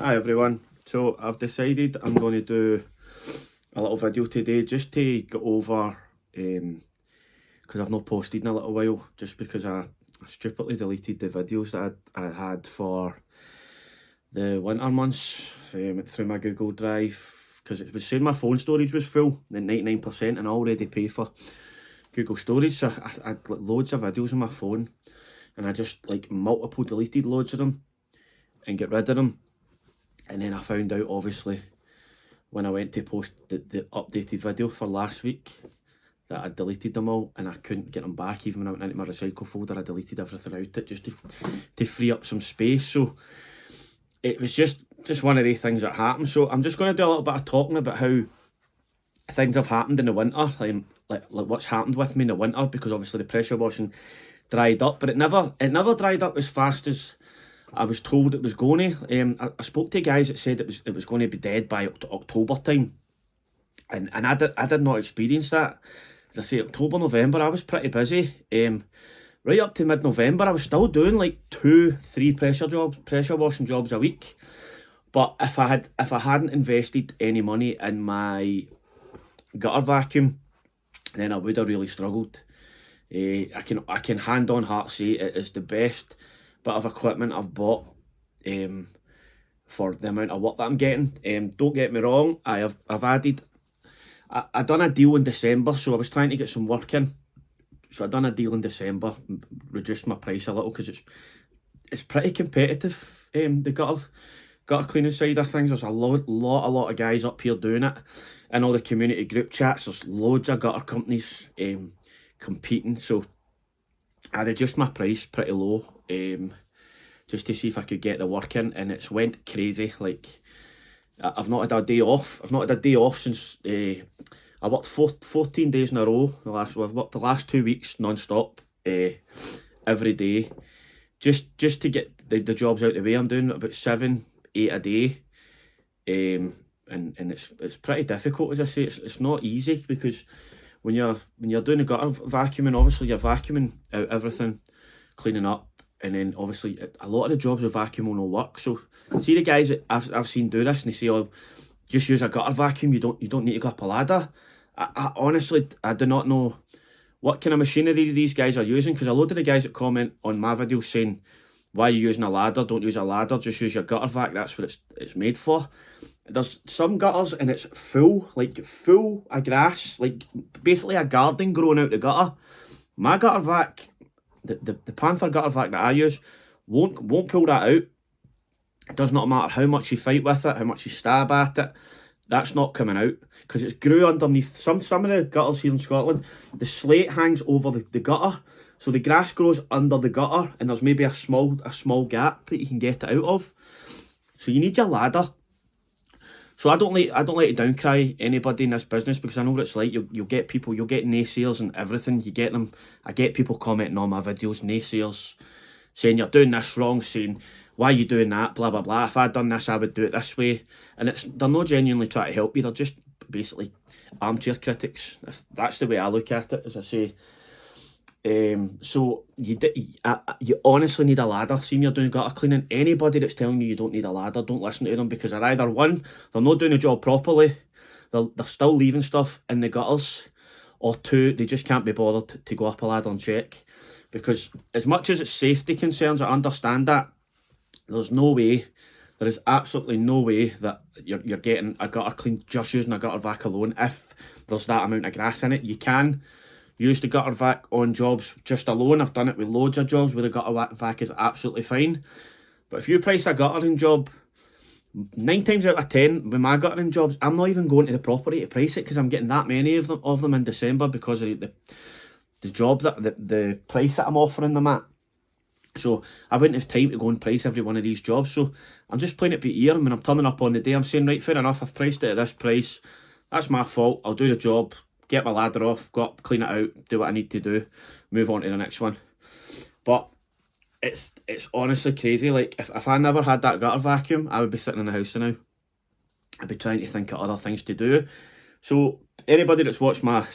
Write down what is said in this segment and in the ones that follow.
Hi everyone, so I've decided I'm going to do a little video today just to go over, because I've not posted in a little while, just because I stupidly deleted the videos that I had for the winter months through my Google Drive, because it was saying my phone storage was full at 99% and I already pay for Google storage, so I had like loads of videos on my phone and I just like multiple deleted loads of them and get rid of them. And then I found out, obviously, when I went to post the updated video for last week, that I deleted them all and I couldn't get them back. Even when I went into my recycle folder, I deleted everything out it just to free up some space. So it was just one of the things that happened. So I'm just going to do a little bit of talking about how things have happened in the winter, like what's happened with me in the winter, because obviously the pressure washing dried up, but it never dried up as fast as I was told it was going to. I spoke to guys that said it was going to be dead by October time, and I did not experience that. As I say, October, November, I was pretty busy. Right up to mid-November, I was still doing like 2-3 pressure washing jobs a week. But if I hadn't invested any money in my gutter vacuum, then I would have really struggled. I can hand on heart say it is the best bit of equipment I've bought for the amount of work that I'm getting. Don't get me wrong, I've added, I done a deal in December, so I was trying to get some work in. So I done a deal in December, reduced my price a little because it's pretty competitive. The gutter cleaning side of things, there's a lot of guys up here doing it. In all the community group chats, there's loads of gutter companies competing. So I reduced my price pretty low, just to see if I could get the work in, and it's went crazy. Like, I've not had a day off. I've not had a day off since I worked 14 days in a row. I've worked the last 2 weeks non-stop, every day, just to get the jobs out of the way. I'm doing about 7-8 a day, and it's pretty difficult, as I say. It's not easy, because when you're doing a gutter vacuuming, obviously you're vacuuming out everything, cleaning up, and then obviously a lot of the jobs with vacuum will not work. So see the guys that I've seen do this, and they say, "Oh, just use a gutter vacuum. You don't need to go up a ladder." I honestly do not know what kind of machinery these guys are using, because a load of the guys that comment on my videos saying, "Why are you using a ladder? Don't use a ladder. Just use your gutter vac. That's what it's made for." There's some gutters and it's full of grass, like basically a garden growing out the gutter. My gutter vac, the Panther gutter vac that I use, won't pull that out. It does not matter how much you fight with it, how much you stab at it, that's not coming out, because it's grew underneath. Some of the gutters here in Scotland, the slate hangs over the gutter, so the grass grows under the gutter, and there's maybe a small gap that you can get it out of. So you need your ladder. So I don't like to downcry anybody in this business, because I know what it's like. You'll get people, you'll get naysayers and everything. You get them. I get people commenting on my videos, naysayers, saying you're doing this wrong, saying why are you doing that, blah blah blah. If I'd done this, I would do it this way. And they're not genuinely trying to help you. They're just basically armchair critics. If that's the way I look at it, as I say. So you honestly need a ladder. See, when you're doing gutter cleaning, anybody that's telling you don't need a ladder, don't listen to them, because they're either, one, they're not doing the job properly, they're still leaving stuff in the gutters, or two, they just can't be bothered to go up a ladder and check. Because as much as it's safety concerns, I understand that. There is absolutely no way that you're getting a gutter cleaned just using a gutter vac alone. If there's that amount of grass in it, you can use the gutter vac on jobs just alone. I've done it with loads of jobs where the gutter vac is absolutely fine. But if you price a guttering job, 9 times out of 10 with my guttering jobs, I'm not even going to the property to price it, because I'm getting that many of them in December because of the job the price that I'm offering them at. So I wouldn't have time to go and price every one of these jobs. So I'm just playing it by ear. And when I'm turning up on the day, I'm saying, right, fair enough, I've priced it at this price. That's my fault. I'll do the job, get my ladder off, go up, clean it out, do what I need to do, move on to the next one. But it's honestly crazy. Like, if I never had that gutter vacuum, I would be sitting in the house now. I'd be trying to think of other things to do. So anybody that's watched my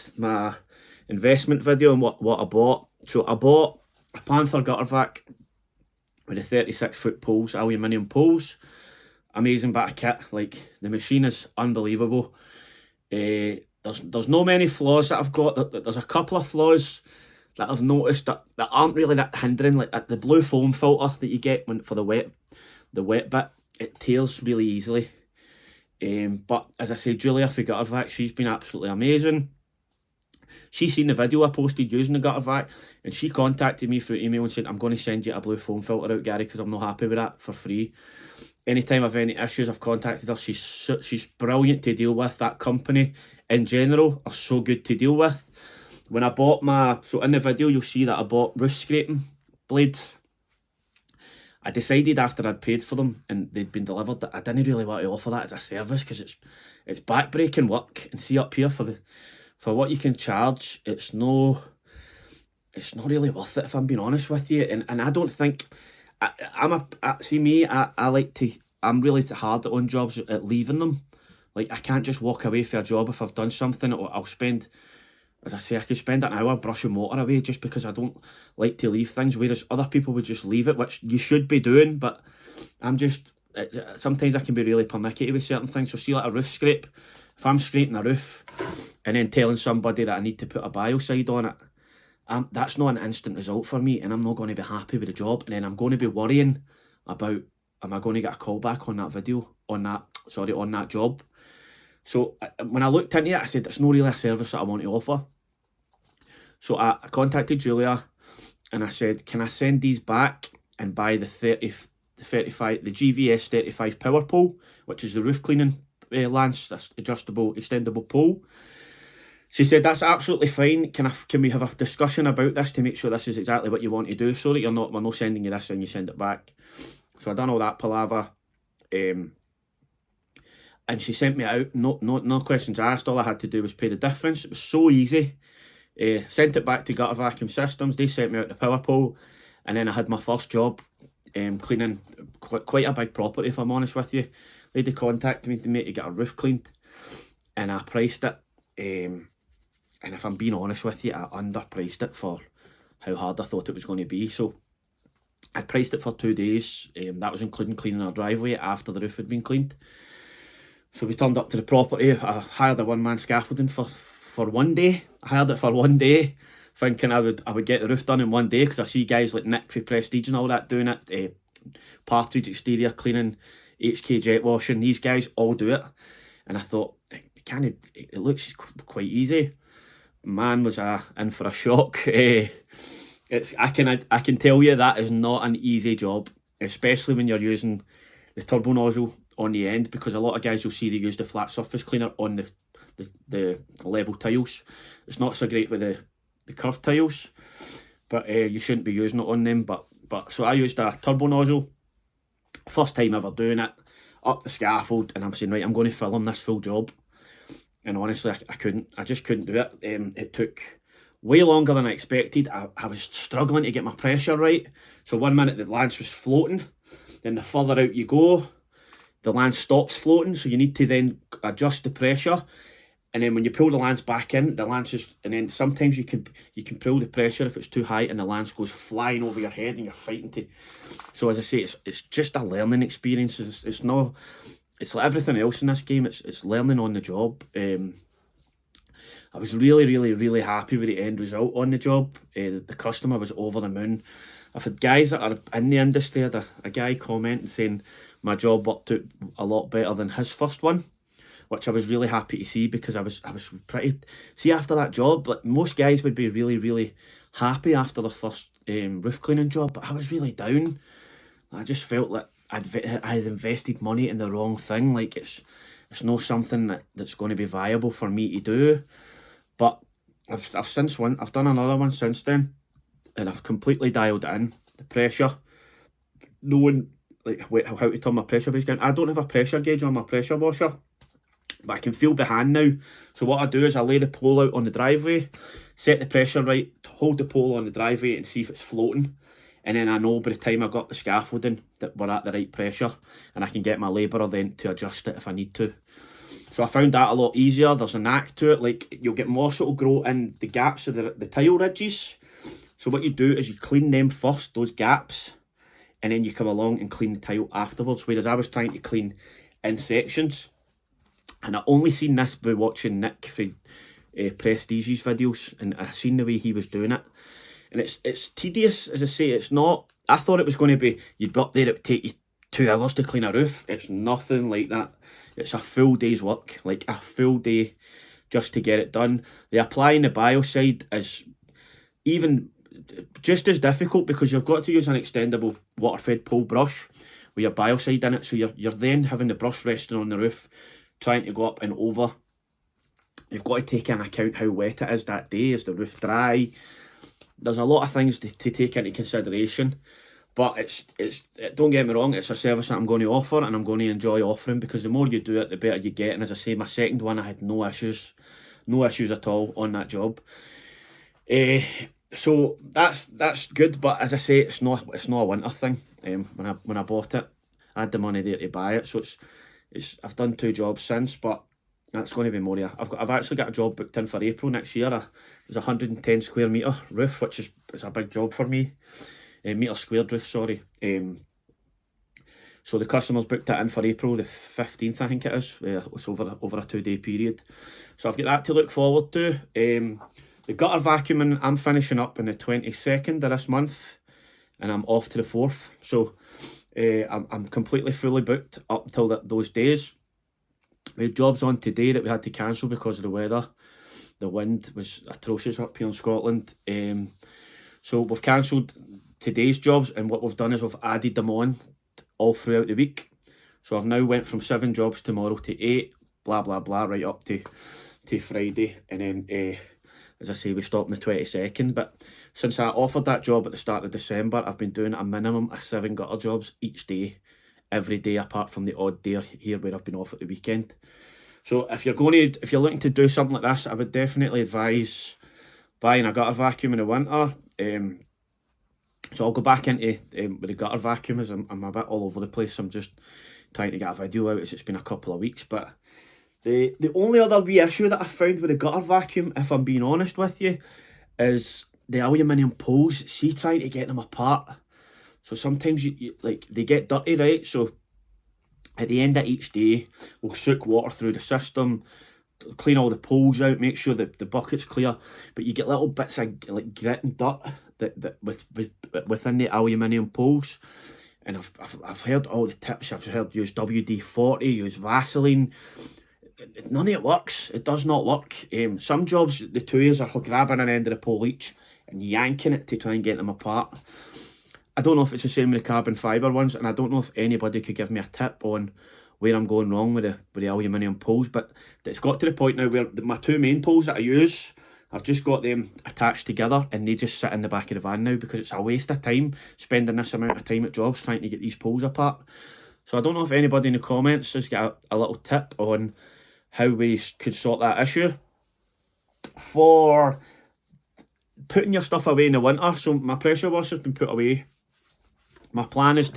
investment video and what I bought, so I bought a Panther gutter vac with the 36-foot poles, aluminium poles. amazing bit of kit. Like, the machine is unbelievable. There's no many flaws that I've got. There's a couple of flaws that I've noticed that aren't really that hindering. Like the blue foam filter that you get for the wet bit, it tears really easily. But as I say, Julia for Gutter Vac, she's been absolutely amazing. She's seen the video I posted using the Gutter Vac, and she contacted me through email and said, I'm going to send you a blue foam filter out, Gary, because I'm not happy with that, for free. Anytime I've any issues, I've contacted her. She's brilliant to deal with. That company in general are so good to deal with. When I bought so in the video you'll see that I bought roof scraping blades. I decided after I'd paid for them and they'd been delivered that I didn't really want to offer that as a service, because it's backbreaking work. And see, up here, for what you can charge, it's not really worth it, if I'm being honest with you. And I don't think I'm really hard on jobs at leaving them. Like, I can't just walk away for a job if I've done something. I'll spend, as I say, I could spend an hour brushing water away just because I don't like to leave things, whereas other people would just leave it, which you should be doing. But sometimes I can be really pernickety with certain things. So see, like a roof scrape, if I'm scraping a roof and then telling somebody that I need to put a biocide on it, that's not an instant result for me, and I'm not going to be happy with the job. And then I'm going to be worrying about, am I going to get a call back on that video, on that job? So when I looked into it, I said, it's not really a service that I want to offer. So I contacted Julia and I said, can I send these back and buy the GVS 35 power pole, which is the roof cleaning lance, that's adjustable, extendable pole? She said, that's absolutely fine. Can we have a discussion about this to make sure this is exactly what you want to do, so that we're not sending you this and you send it back? So I done all that palaver. And she sent me out, no questions asked. All I had to do was pay the difference. It was so easy. Sent it back to Gutter Vacuum Systems. They sent me out the power pole, and then I had my first job cleaning quite a big property, if I'm honest with you. Lady contacted me to get a roof cleaned, and I priced it. And if I'm being honest with you, I underpriced it for how hard I thought it was going to be. So I priced it for 2 days. That was including cleaning our driveway after the roof had been cleaned. So we turned up to the property. I hired a one-man scaffolding for 1 day. I hired it for 1 day, thinking I would get the roof done in 1 day, because I see guys like Nick for Prestige and all that doing it. Partridge exterior cleaning, HK jet washing. These guys all do it, and I thought, it looks quite easy. Man, was I in for a shock. I can tell you that is not an easy job, especially when you're using the turbo nozzle on the end, because a lot of guys, you'll see they use the flat surface cleaner on the level tiles. It's not so great with the curved tiles, but you shouldn't be using it on them. But so I used a turbo nozzle, first time ever doing it, up the scaffold, and I'm saying, right, I'm going to film this full job. And honestly, I just couldn't do it. It took way longer than I expected. I was struggling to get my pressure right. So 1 minute the lance was floating, then the further out you go, the lance stops floating, so you need to then adjust the pressure. And then when you pull the lance back in, and then sometimes you can pull the pressure if it's too high, and the lance goes flying over your head and you're fighting to. So as I say, it's just a learning experience. It's like everything else in this game. It's learning on the job. I was really happy with the end result on the job. The customer was over the moon. I've had guys that are in the industry. I had a guy commenting saying my job worked out a lot better than his first one, which I was really happy to see, because I was pretty. See, after that job, like most guys would be really happy after their first roof cleaning job, but I was really down. I just felt like I'd invested money in the wrong thing. Like it's not something that's going to be viable for me to do. But I've done another one since then, and I've completely dialed it in. The pressure, knowing how to turn my pressure gauge down. I don't have a pressure gauge on my pressure washer, but I can feel the hand now. So what I do is I lay the pole out on the driveway, set the pressure right, hold the pole on the driveway and see if it's floating. And then I know by the time I got the scaffolding that we're at the right pressure, and I can get my labourer then to adjust it if I need to. So I found that a lot easier. There's a knack to it. Like, you'll get moss that will grow in the gaps of the tile ridges. So what you do is you clean them first, those gaps, and then you come along and clean the tile afterwards, whereas I was trying to clean in sections. And I only seen this by watching Nick for Prestige's videos, and I seen the way he was doing it, and it's tedious. As I say, it's not, I thought it was going to be, you'd be up there, it would take you 2 hours to clean a roof. It's nothing like that. It's a full day's work, like a full day just to get it done. The applying the biocide is even just as difficult, because you've got to use an extendable water-fed pole brush with your biocide in it, so you're then having the brush resting on the roof, trying to go up and over. You've got to take into account how wet it is that day. Is the roof dry? There's a lot of things to take into consideration. But it's don't get me wrong, it's a service that I'm going to offer, and I'm going to enjoy offering, because the more you do it, the better you get. And as I say, my second one, I had no issues at all on that job. So that's good. But as I say, it's not a winter thing. When I bought it, I had the money there to buy it. So it's I've done 2 jobs since, but that's going to be more. I've actually got a job booked in for April next year. It's a 110 square metre roof, which is a big job for me. Metre squared roof, sorry. So the customer's booked it in for April the 15th, I think it is. It's over a 2-day period. So I've got that to look forward to. The gutter vacuuming, I'm finishing up on the 22nd of this month, and I'm off to the 4th. So I'm completely fully booked up until those days. We had jobs on today that we had to cancel because of the weather. The wind was atrocious up here in Scotland. So we've cancelled today's jobs, and what we've done is we've added them on all throughout the week. So I've now went from 7 jobs tomorrow to 8, blah blah blah, right up to Friday, and then as I say, we stop on the 22nd. But since I offered that job at the start of December, I've been doing a minimum of 7 gutter jobs each day, every day, apart from the odd day here where I've been off at the weekend. So if you're looking to do something like this, I would definitely advise buying a gutter vacuum in the winter. So I'll go back into with the gutter vacuum, as I'm a bit all over the place. I'm just trying to get a video out, as it's been a couple of weeks. But the only other wee issue that I found with the gutter vacuum, if I'm being honest with you, is the aluminium poles. See, trying to get them apart. So sometimes you like, they get dirty, right? So at the end of each day, we'll soak water through the system, clean all the poles out, make sure that the bucket's clear, but you get little bits of like grit and dirt that within the aluminium poles. And I've heard all the tips. I've heard use WD-40, use Vaseline. None of it works. It does not work. Some jobs, the 2 years are grabbing an end of the pole each and yanking it to try and get them apart. I don't know if it's the same with the carbon fibre ones, and I don't know if anybody could give me a tip on where I'm going wrong with the aluminium poles. But it's got to the point now where my 2 main poles that I use, I've just got them attached together, and they just sit in the back of the van now, because it's a waste of time spending this amount of time at jobs trying to get these poles apart. So I don't know if anybody in the comments has got a little tip on how we could sort that issue. For putting your stuff away in the winter, so my pressure washer's been put away. My plan is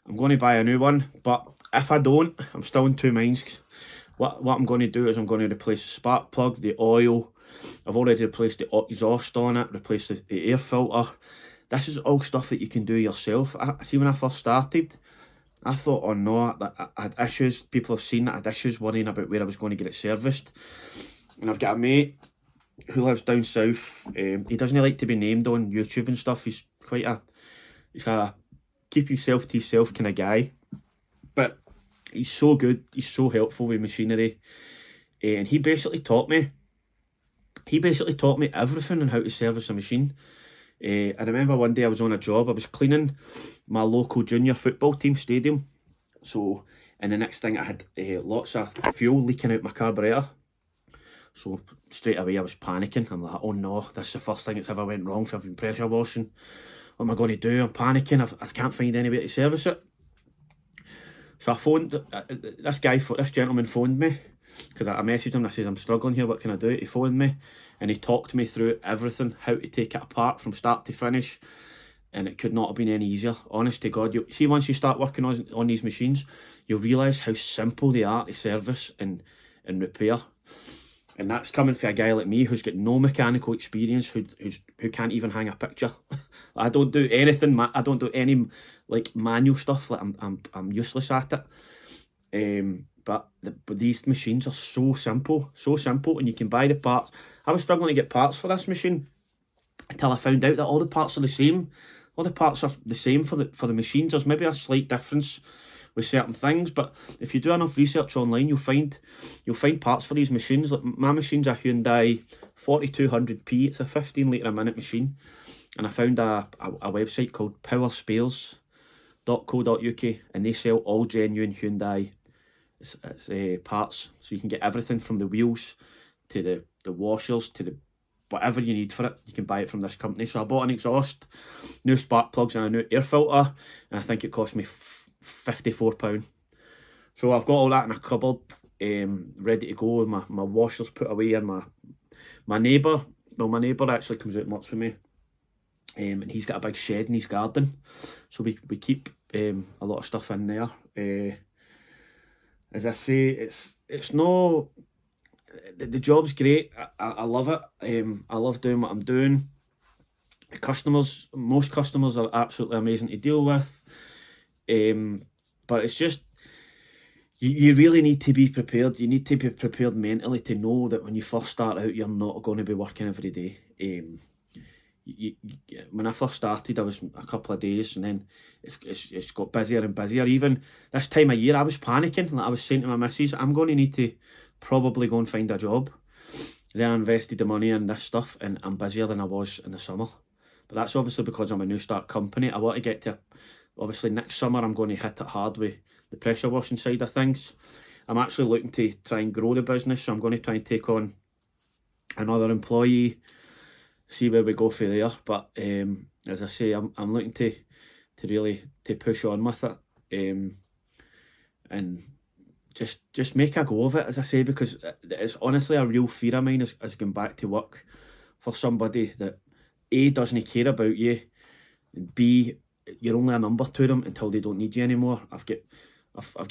I'm going to buy a new one, but if I don't, I'm still in 2 minds. What I'm going to do is I'm going to replace the spark plug, the oil. I've already replaced the exhaust on it, replaced the air filter. This is all stuff that you can do yourself. See, when I first started, I thought, oh no, I had issues. People have seen that I had issues worrying about where I was going to get it serviced. And I've got a mate who lives down south. He doesn't like to be named on YouTube and stuff. He's a keep yourself to yourself kind of guy. But he's so good. He's so helpful with machinery. And he basically taught me everything on how to service a machine. I remember one day I was on a job. I was cleaning my local junior football team stadium. So, and the next thing, I had lots of fuel leaking out my carburetor. So straight away I was panicking. I'm like, oh no, this is the first thing that's ever went wrong for having pressure washing. What am I going to do? I'm panicking. I can't find any way to service it. So I phoned, this gentleman phoned me, because I messaged him. I said, I'm struggling here, what can I do? He phoned me and he talked me through everything, how to take it apart from start to finish. And it could not have been any easier. Honest to God, you see, once you start working on these machines, you'll realise how simple they are to service and repair. And that's coming for a guy like me who's got no mechanical experience, who can't even hang a picture. I don't do anything. I don't do any like manual stuff. Like I'm useless at it. But these machines are so simple, and you can buy the parts. I was struggling to get parts for this machine until I found out that all the parts are the same. All the parts are the same for the machines. There's maybe a slight difference with certain things, but if you do enough research online, you'll find parts for these machines. Like my machine's a Hyundai 4200P. It's a 15 litre a minute machine, and I found a website called powerspares.co.uk, and they sell all genuine Hyundai parts, so you can get everything from the wheels to the washers to the whatever you need for it. You can buy it from this company. So I bought an exhaust, new spark plugs, and a new air filter, and I think it cost me £54. So I've got all that in a cupboard, ready to go. My washer's put away, and my neighbour actually comes out and works with me, and he's got a big shed in his garden, so we keep a lot of stuff in there. As I say, it's no, the job's great. I love it. I love doing what I'm doing. Most customers are absolutely amazing to deal with. But it's just, you really need to be prepared. You need to be prepared mentally to know that when you first start out, you're not going to be working every day. When I first started, I was a couple of days, and then it's got busier and busier. Even this time of year, I was panicking. Like I was saying to my missus, I'm going to need to probably go and find a job. Then I invested the money in this stuff, and I'm busier than I was in the summer. But that's obviously because I'm a new start company. I want to get to, obviously next summer I'm going to hit it hard with the pressure washing side of things. I'm actually looking to try and grow the business, so I'm going to try and take on another employee, see where we go for there. But as I say, I'm looking to really push on with it, and just make a go of it, as I say, because it's honestly a real fear of mine is going back to work for somebody that A, doesn't care about you, and B, you're only a number to them until they don't need you anymore. I've got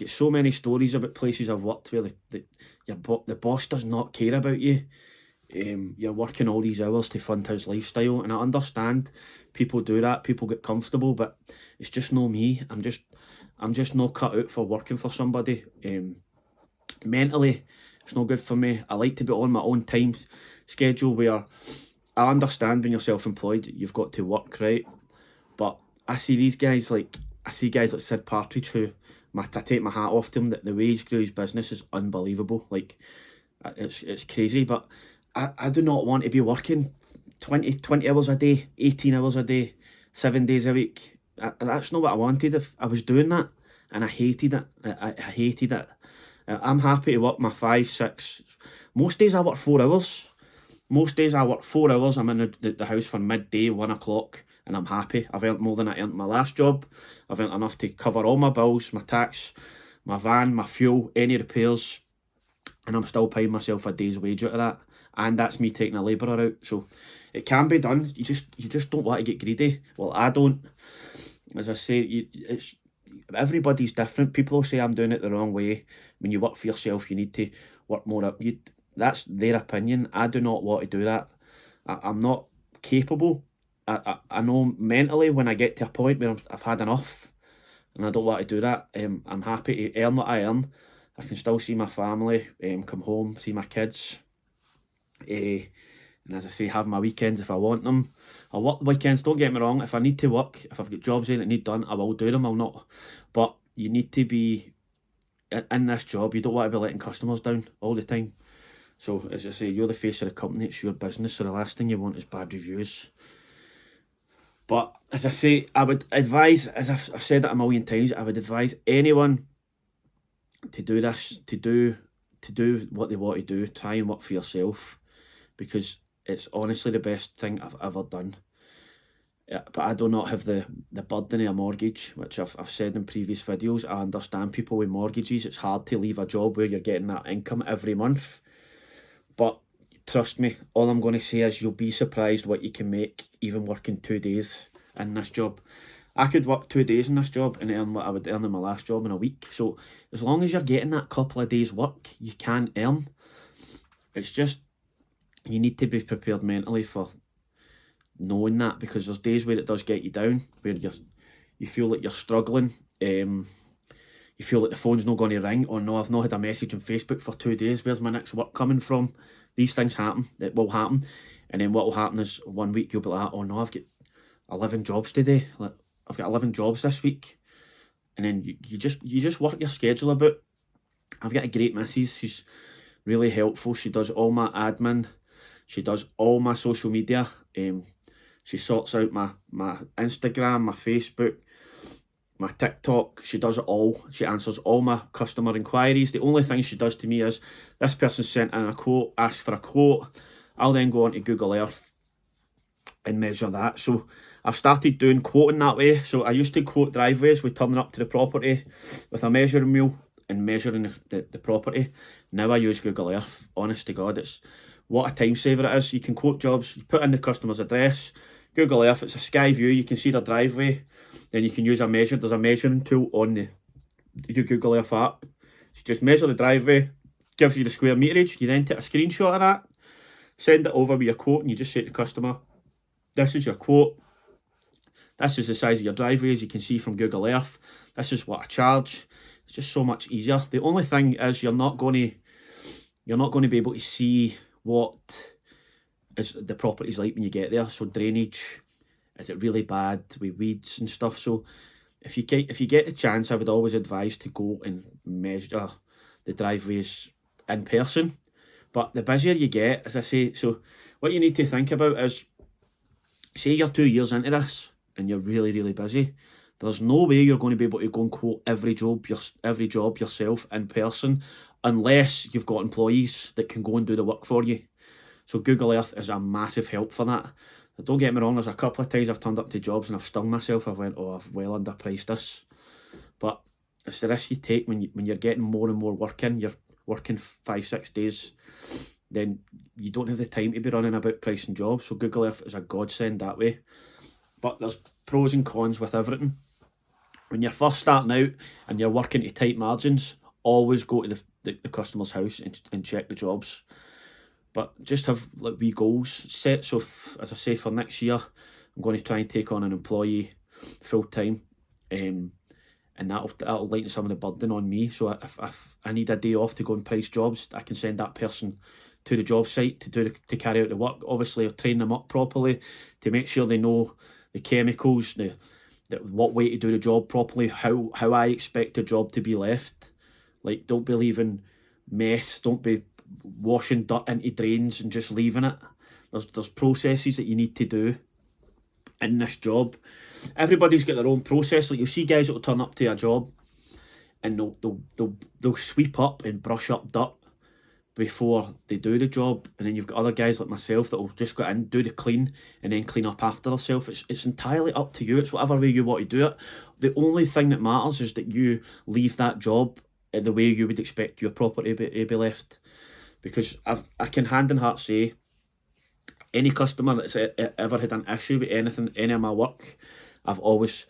so many stories about places I've worked where the boss does not care about you. You're working all these hours to fund his lifestyle, and I understand people do that, people get comfortable, but it's just not me. I'm just not cut out for working for somebody. Mentally, it's not good for me. I like to be on my own time schedule, where I understand when you're self-employed, you've got to work, right? But I see guys like Sid Partridge, who I take my hat off to him, that the way he's grew his business is unbelievable. Like, it's crazy, but I do not want to be working 20 hours a day, 18 hours a day, 7 days a week. That's not what I wanted. If I was doing that, and I hated it. I hated it. I'm happy to work my 5, 6. Most days I work 4 hours. I'm in the house for midday, 1 o'clock, and I'm happy. I've earned more than I earned my last job. I've earned enough to cover all my bills, my tax, my van, my fuel, any repairs, and I'm still paying myself a day's wage out of that. And that's me taking a labourer out. So it can be done. You just don't want to get greedy. Well, I don't. As I say, everybody's different. People will say I'm doing it the wrong way. When you work for yourself, you need to work more up. That's their opinion. I do not want to do that. I'm not capable. I know mentally when I get to a point where I've had enough, and I don't want to do that. I'm happy to earn what I earn. I can still see my family, come home, see my kids. And as I say, have my weekends if I want them. I'll work the weekends, don't get me wrong. If I need to work, if I've got jobs in that need done, I will do them. I'll not. But you need to be in this job. You don't want to be letting customers down all the time. So as I say, you're the face of the company. It's your business. So the last thing you want is bad reviews. But as I say, I would advise, as I've said it a million times, I would advise anyone to do this, to do what they want to do. Try and work for yourself, because it's honestly the best thing I've ever done. But I do not have the burden of a mortgage, which I've said in previous videos. I understand people with mortgages. It's hard to leave a job where you're getting that income every month. But trust me, all I'm going to say is you'll be surprised what you can make even working 2 days in this job. I could work 2 days in this job and earn what I would earn in my last job in a week. So as long as you're getting that couple of days work, you can earn. it's just, you need to be prepared mentally for knowing that, because there's days where it does get you down, where you feel like you're struggling. You feel like the phone's not going to ring. Oh no, I've not had a message on Facebook for 2 days. Where's my next work coming from? These things happen. It will happen. And then what will happen is 1 week you'll be like, oh no, I've got 11 jobs today. Like, I've got 11 jobs this week. And then you just work your schedule about. I've got a great missus who's really helpful. She does all my admin. She does all my social media. She sorts out my Instagram, my Facebook, my TikTok. She does it all. She answers all my customer inquiries. The only thing she does to me is, this person sent in a quote, asked for a quote. I'll then go onto Google Earth and measure that. So I've started doing quoting that way. So I used to quote driveways with turning up to the property with a measuring wheel and measuring the property. Now I use Google Earth. Honest to God, it's what a time saver it is. You can quote jobs, you put in the customer's address, Google Earth, it's a sky view, you can see their driveway, then you can use there's a measuring tool on the Google Earth app. So you just measure the driveway, gives you the square meterage, you then take a screenshot of that, send it over with your quote, and you just say to the customer, this is your quote, this is the size of your driveway, as you can see from Google Earth, this is what I charge. It's just so much easier. The only thing is, you're not going to be able to see what is the property's like when you get there. So drainage, is it really bad with weeds and stuff? So if you get the chance, I would always advise to go and measure the driveways in person. But the busier you get, as I say, so what you need to think about is, say you're 2 years into this and you're really, really busy, there's no way you're going to be able to go and quote every job yourself in person, unless you've got employees that can go and do the work for you. So Google Earth is a massive help for that. Don't get me wrong, there's a couple of times I've turned up to jobs and I've stung myself. I've went, oh, I've well underpriced this. But it's the risk you take when you're getting more and more work in. You're working 5-6 days, then you don't have the time to be running about pricing jobs. So Google Earth is a godsend that way. But there's pros and cons with everything. When you're first starting out and you're working to tight margins, always go to the customer's house and check the jobs. But just have like wee goals set. So as I say, for next year, I'm going to try and take on an employee full time, and that'll lighten some of the burden on me. So if I need a day off to go and price jobs, I can send that person to the job site to carry out the work. Obviously, I'll train them up properly to make sure they know the chemicals, what way to do the job properly, how I expect a job to be left. Like, don't be leaving mess, don't be washing dirt into drains and just leaving it. There's processes that you need to do in this job. Everybody's got their own process. Like, you'll see guys that will turn up to a job and they'll sweep up and brush up dirt before they do the job, and then you've got other guys like myself that will just go in, do the clean, and then clean up after themselves. It's entirely up to you. It's whatever way you want to do it. The only thing that matters is that you leave that job the way you would expect your property to be left. Because I can hand on heart say, any customer that's ever had an issue with any of my work, I've always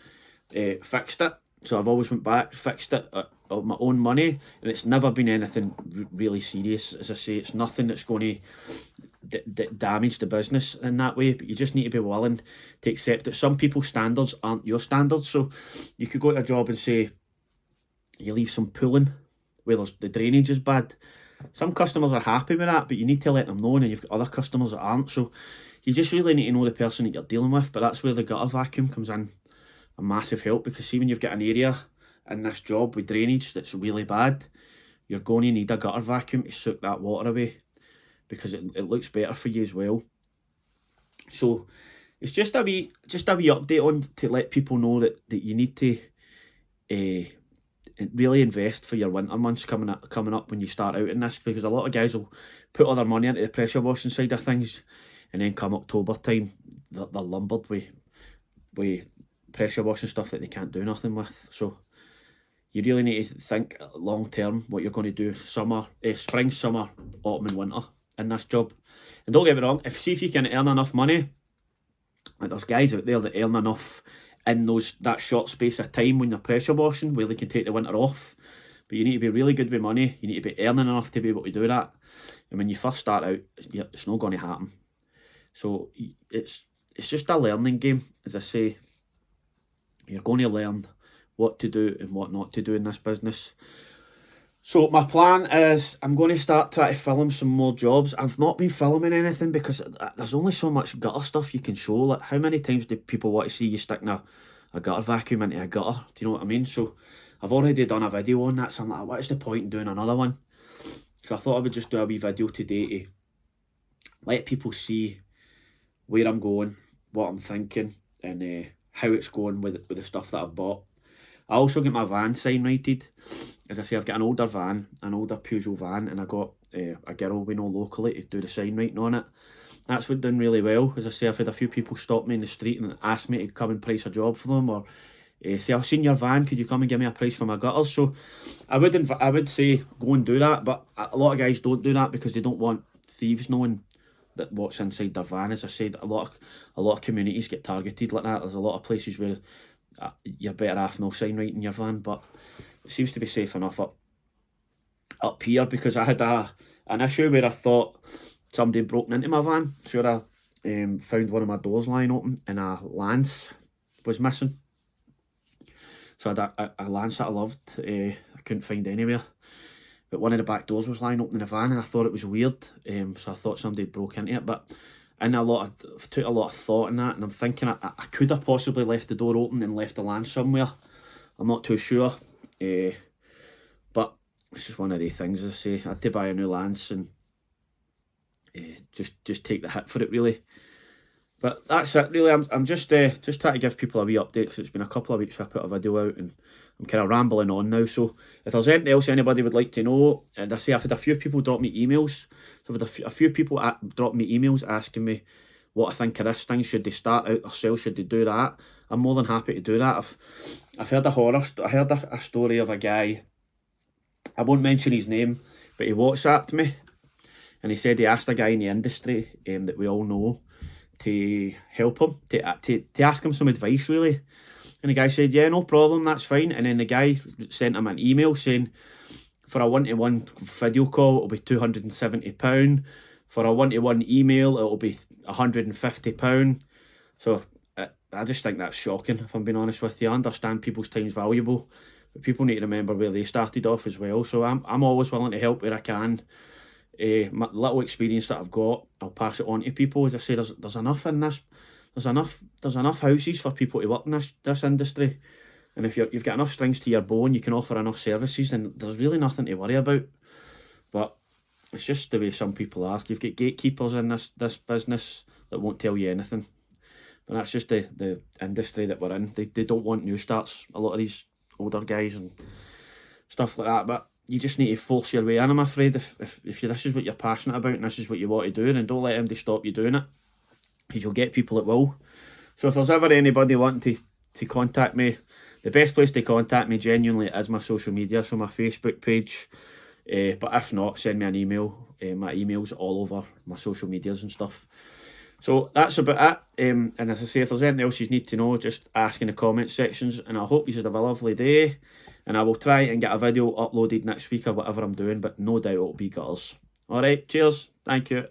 fixed it. So I've always went back, fixed it of my own money, and it's never been anything really serious. As I say, it's nothing that's going to damage the business in that way, but you just need to be willing to accept that some people's standards aren't your standards. So you could go to a job and say you leave some pooling where the drainage is bad. Some customers are happy with that, but you need to let them know, and you've got other customers that aren't. So you just really need to know the person that you're dealing with. But that's where the gutter vacuum comes in a massive help, because see, when you've got an area in this job with drainage that's really bad, you're going to need a gutter vacuum to suck that water away, because it looks better for you as well. So it's just a wee update on to let people know that you need to really invest for your winter months coming up when you start out in this, because a lot of guys will put all their money into the pressure washing side of things, and then come October time they're lumbered with pressure washing stuff that they can't do nothing with. So you really need to think long term what you're going to do spring, summer, autumn and winter in this job. And don't get me wrong, if you can earn enough money, like there's guys out there that earn enough in that short space of time when they're pressure washing, where they can take the winter off, but you need to be really good with money. You need to be earning enough to be able to do that. And when you first start out, it's not going to happen. So it's just a learning game. As I say, you're going to learn what to do and what not to do in this business. So my plan is I'm going to start trying to film some more jobs. I've not been filming anything because there's only so much gutter stuff you can show. Like, how many times do people want to see you sticking a gutter vacuum into a gutter? Do you know what I mean? So I've already done a video on that, so I'm like, what is the point in doing another one? So I thought I would just do a wee video today to let people see where I'm going, what I'm thinking, and how it's going with the stuff that I've bought. I also get my van sign rated. As I say, I've got an older van, an older Peugeot van, and I got a girl we know locally to do the sign writing on it. That's been done really well. As I say, I've had a few people stop me in the street and ask me to come and price a job for them, or say, I've seen your van, could you come and give me a price for my gutters? So I would say go and do that, but a lot of guys don't do that because they don't want thieves knowing that what's inside their van. As I said, a lot of communities get targeted like that. There's a lot of places where you're better off no sign writing your van, but it seems to be safe enough up here, because I had an issue where I thought somebody had broken into my van. Sure, I found one of my doors lying open and a lance was missing. So I had a lance that I loved, I couldn't find anywhere. But one of the back doors was lying open in the van, and I thought it was weird. So I thought somebody broke into it. But I've took a lot of thought in that, and I'm thinking I could have possibly left the door open and left the lance somewhere. I'm not too sure. But it's just one of the things, as I say. I had to buy a new lance and just take the hit for it, really. But that's it, really. I'm just trying to give people a wee update, because it's been a couple of weeks since I put a video out, and I'm kind of rambling on now. So if there's anything else anybody would like to know, and I say I've had a few people drop me emails. So I've had a few people drop me emails asking me what I think of this thing. Should they start out themselves? Should they do that? I'm more than happy to do that. I've heard I heard a story of a guy. I won't mention his name, but he WhatsApped me, and he said he asked a guy in the industry that we all know to help him, to ask him some advice, really. And the guy said, yeah, no problem, that's fine. And then the guy sent him an email saying, for a one-to-one video call, it'll be £270. For a one-to-one email, it'll be £150. So I just think that's shocking, if I'm being honest with you. I understand people's time's valuable, but people need to remember where they started off as well. So I'm always willing to help where I can. My little experience that I've got, I'll pass it on to people. As I say, there's enough in this. There's enough houses for people to work in this industry, and if you've got enough strings to your bow and you can offer enough services, then there's really nothing to worry about. But it's just the way some people are. You've got gatekeepers in this business that won't tell you anything. But that's just the industry that we're in. They don't want new starts, a lot of these older guys and stuff like that. But you just need to force your way in, I'm afraid. If this is what you're passionate about and this is what you want to do, then don't let anybody stop you doing it, because you'll get people that will. So if there's ever anybody wanting to contact me, the best place to contact me genuinely is my social media, so my Facebook page. But if not, send me an email. My email's all over my social medias and stuff. So that's about it. And as I say, if there's anything else you need to know, just ask in the comment sections. And I hope you should have a lovely day. And I will try and get a video uploaded next week or whatever I'm doing, but no doubt it'll be gutters. Alright, cheers. Thank you.